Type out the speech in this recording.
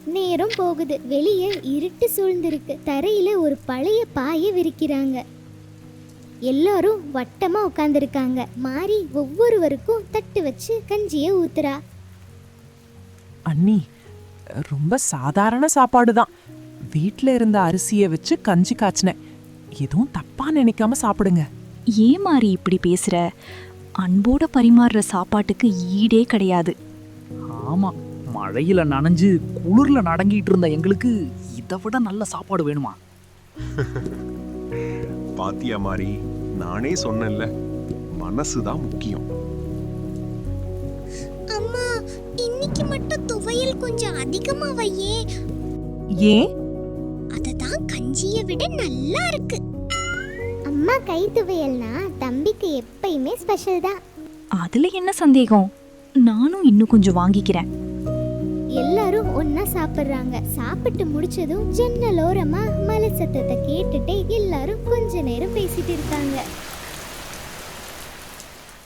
நேரம் போகுது. வெளியே இருட்டு சூழ்ந்திருக்கு. தரையில ஒரு பழைய பாயை விரிக்கிறாங்க. எல்லாரும் வட்டமா உட்கார்ந்துருக்காங்க. மாறி ஒவ்வொருவருக்கும் தட்டு வச்சு கஞ்சிய ஊத்துறா. அண்ணி, ரொம்ப சாதாரண சாப்பாடு தான். வீட்ல இருந்த அரிசியை வச்சு கஞ்சி காய்ச்சினேன். எதுவும் தப்பா நினைக்காம சாப்பிடுங்க. ஏன் மாறி இப்படி பேசுற? அன்போட பரிமாறுற சாப்பாட்டுக்கு ஈடே கிடையாது. ஆமா, மழையில நனைஞ்சு குளிர்ல நடங்கிட்டு இருந்த எங்களுக்கு இதை விட நல்ல சாப்பாடு வேணுமா? பாத்தியா மாறி, நானே சொன்னேன்ல, மனசுதான் முக்கியம். அம்மா, இன்னைக்கு மட்டும் துவையல் கொஞ்சம் அதிகமா வையே. ஏன்? அததான் கஞ்சியை விட நல்லா இருக்கு. அம்மா கை துவையல்னா தம்பிக்கு எப்பயுமே ஸ்பெஷல் தான். அதுல என்ன சந்தேகம்? நானும் இன்னும் கொஞ்சம் வாங்கிக்கிறேன். எல்லாரும் ஒன்னா சாப்பிடுறாங்க. சாப்பிட்டு முடிச்சதும் ஜன்னலோரமா மலை சத்தத்தை கேட்டுட்டே எல்லாரும் கொஞ்ச நேரம் பேசிட்டு இருக்காங்க.